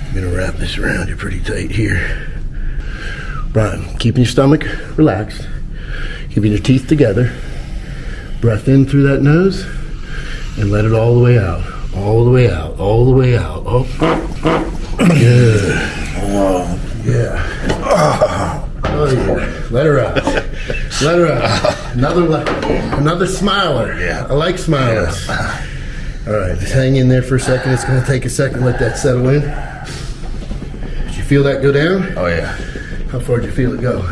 I'm gonna wrap this around you pretty tight here. Brian, keeping your stomach relaxed, keeping your teeth together. Breath in through that nose and let it all the way out. All the way out, all the way out. Oh, good. Oh, yeah. Oh, yeah. Let her out. Let her out. Another smiler. Yeah. I like smilers. Yeah. All right, just hang in there for a second. It's going to take a second. Let that settle in. Did you feel that go down? Oh, yeah. How far did you feel it go?